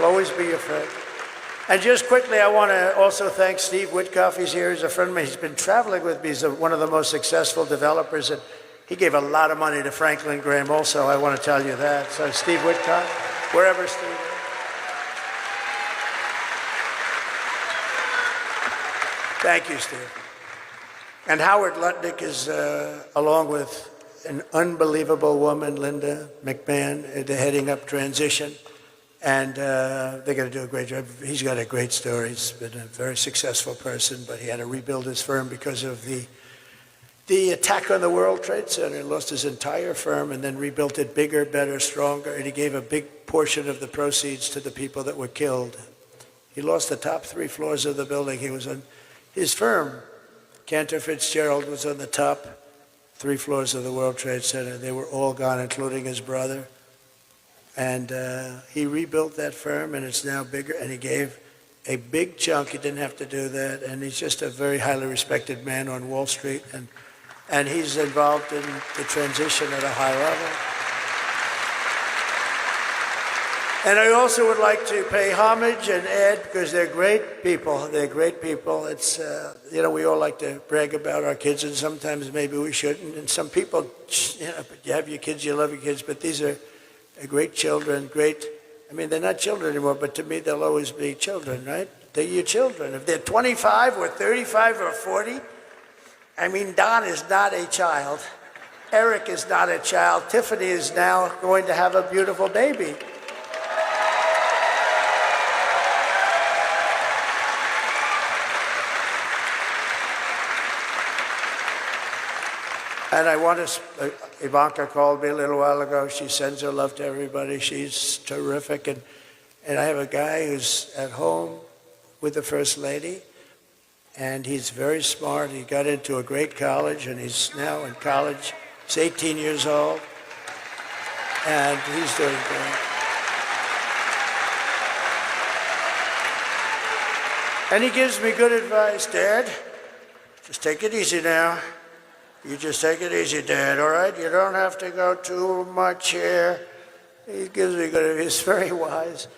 I'll always be your friend. And just quickly, I want to also thank Steve Witkoff. He's here. He's a friend of mine. He's been traveling with me. He's one of the most successful developers, and he gave a lot of money to Franklin Graham also. I want to tell you that. So Steve Witkoff, wherever Steve is. Thank you, Steve. And Howard Lutnick is, along with an unbelievable woman, Linda McMahon, heading up transition. And they're going to do a great job. He's got a great story. He's been a very successful person, but he had to rebuild his firm because of the attack on the World Trade Center. He lost his entire firm and then rebuilt it bigger, better, stronger. And he gave a big portion of the proceeds to the people that were killed. He lost the top 3 floors of the building. He was on his firm. Cantor Fitzgerald was on the top 3 floors of the World Trade Center. They were all gone, including his brother. And he rebuilt that firm, and it's now bigger. And he gave a big chunk. He didn't have to do that. And he's just a very highly respected man on Wall Street. And he's involved in the transition at a high level. And I also would like to pay homage and Ed, because they're great people. They're great people. It's, we all like to brag about our kids, and sometimes maybe we shouldn't. And some people, you have your kids, you love your kids, but these are great children, they're not children anymore, but to me they'll always be children, right? They're your children. If they're 25 or 35 or 40, Don is not a child. Eric is not a child. Tiffany is now going to have a beautiful baby. And I want to, Ivanka called me a little while ago. She sends her love to everybody. She's terrific. And I have a guy who's at home with the First Lady, and he's very smart. He got into a great college, and he's now in college. He's 18 years old, and he's doing great. And he gives me good advice. Dad, just take it easy now. You just take it easy, Dad, all right? You don't have to go too much here. He gives me good advice. He's very wise.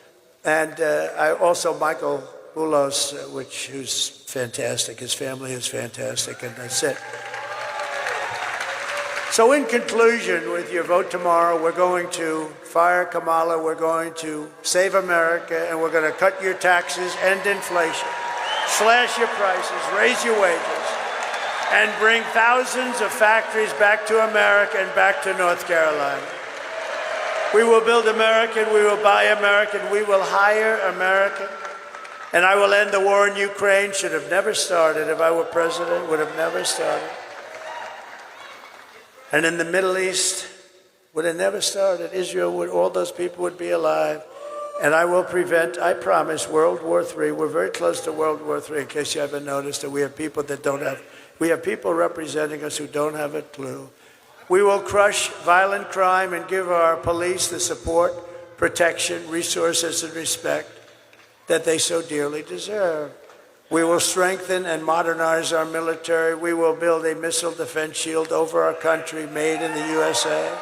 And I also, Michael Boulos, who's fantastic. His family is fantastic, and that's it. So in conclusion, with your vote tomorrow, we're going to fire Kamala, we're going to save America, and we're going to cut your taxes, end inflation, slash your prices, raise your wages, and bring thousands of factories back to America and back to North Carolina. We will build American, we will buy American, we will hire American, and I will end the war in Ukraine. Should have never started. If I were president, would have never started. And in the Middle East, would have never started. Israel, all those people would be alive. And I will prevent, I promise, World War III. We're very close to World War III, in case you haven't noticed that we have people that don't have. We have people representing us who don't have a clue. We will crush violent crime and give our police the support, protection, resources, and respect that they so dearly deserve. We will strengthen and modernize our military. We will build a missile defense shield over our country made in the USA.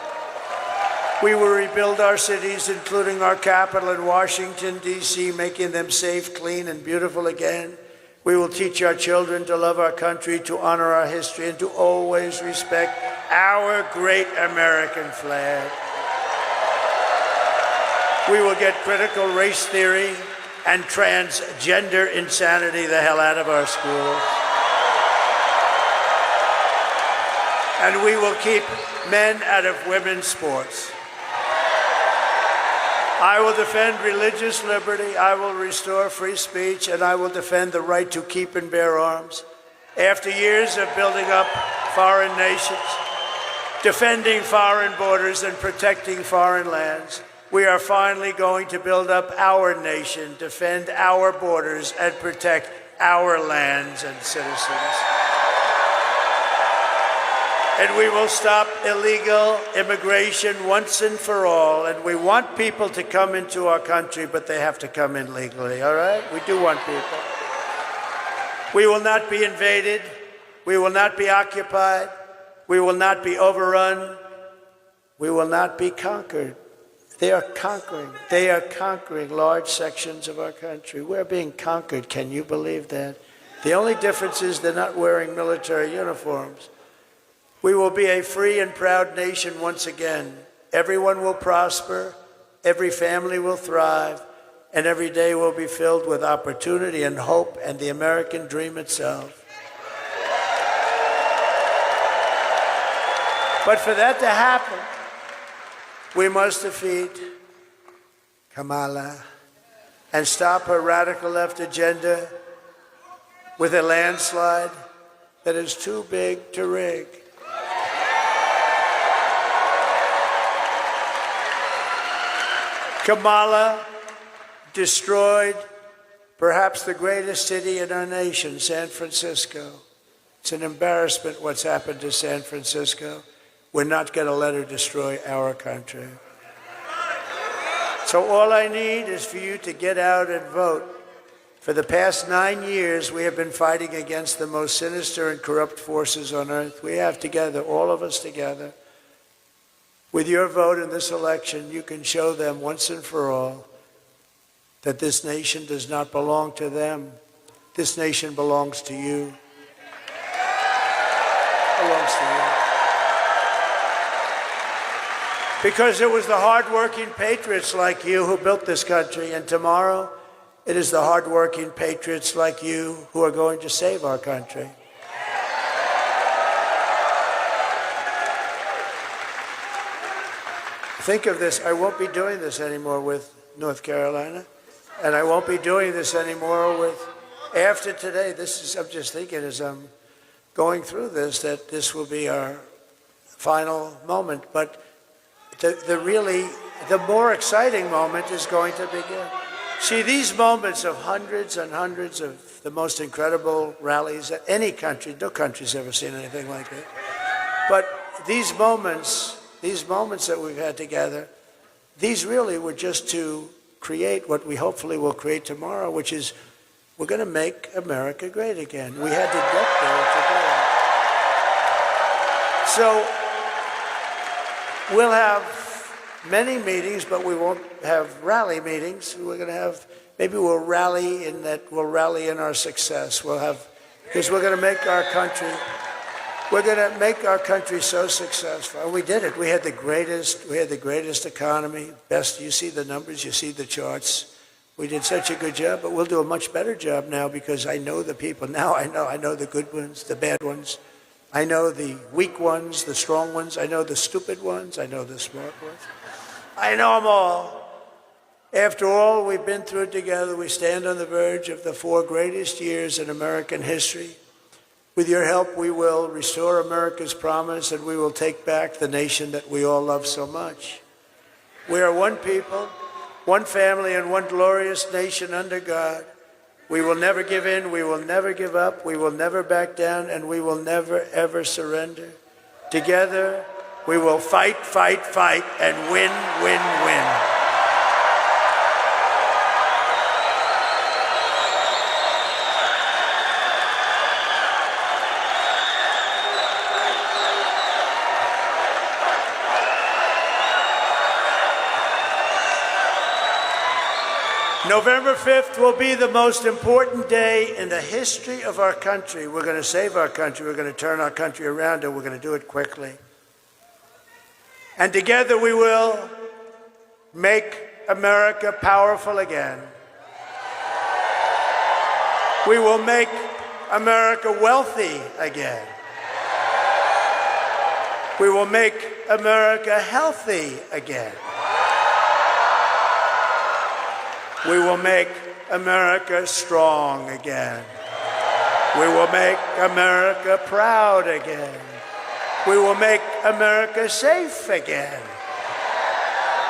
We will rebuild our cities, including our capital in Washington, D.C., making them safe, clean, and beautiful again. We will teach our children to love our country, to honor our history, and to always respect our great American flag. We will get critical race theory and transgender insanity the hell out of our schools. And we will keep men out of women's sports. I will defend religious liberty, I will restore free speech, and I will defend the right to keep and bear arms. After years of building up foreign nations, defending foreign borders, and protecting foreign lands, we are finally going to build up our nation, defend our borders, and protect our lands and citizens. And we will stop illegal immigration once and for all. And we want people to come into our country, but they have to come in legally, all right? We do want people. We will not be invaded. We will not be occupied. We will not be overrun. We will not be conquered. They are conquering. They are conquering large sections of our country. We're being conquered. Can you believe that? The only difference is they're not wearing military uniforms. We will be a free and proud nation once again. Everyone will prosper, every family will thrive, and every day will be filled with opportunity and hope and the American dream itself. But for that to happen, we must defeat Kamala and stop her radical left agenda with a landslide that is too big to rig. Kamala destroyed perhaps the greatest city in our nation, San Francisco. It's an embarrassment what's happened to San Francisco. We're not going to let her destroy our country. So all I need is for you to get out and vote. For the past 9 years, we have been fighting against the most sinister and corrupt forces on earth. We have together, all of us together. With your vote in this election, you can show them once and for all that this nation does not belong to them. This nation belongs to you. Belongs to you. Because it was the hard-working patriots like you who built this country, and tomorrow it is the hard-working patriots like you who are going to save our country. Think of this, I won't be doing this anymore with North Carolina, and I won't be doing this anymore with, after today, I'm just thinking as I'm going through this, that this will be our final moment, but the more exciting moment is going to begin. See, these moments of hundreds and hundreds of the most incredible rallies that any country, no country's ever seen anything like it, but these moments that we've had together, these really were just to create what we hopefully will create tomorrow, which is we're going to make America great again. We had to get there today. So we'll have many meetings, but we won't have rally meetings. We're going to have, maybe we'll rally in our success. Because we're going to make our country so successful. And we did it. We had the greatest economy, best. You see the numbers, you see the charts. We did such a good job, but we'll do a much better job now because I know the people. Now I know the good ones, the bad ones. I know the weak ones, the strong ones. I know the stupid ones. I know the smart ones. I know them all. After all we've been through together, we stand on the verge of the 4 greatest years in American history. With your help, we will restore America's promise and we will take back the nation that we all love so much. We are one people, one family, and one glorious nation under God. We will never give in, we will never give up, we will never back down, and we will never, ever surrender. Together, we will fight, fight, fight, and win, win, win. November 5th will be the most important day in the history of our country. We're going to save our country. We're going to turn our country around, and we're going to do it quickly. And together we will make America powerful again. We will make America wealthy again. We will make America healthy again. We will make America strong again. We will make America proud again. We will make America safe again.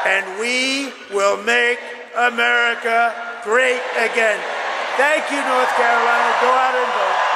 And we will make America great again. Thank you, North Carolina. Go out and vote.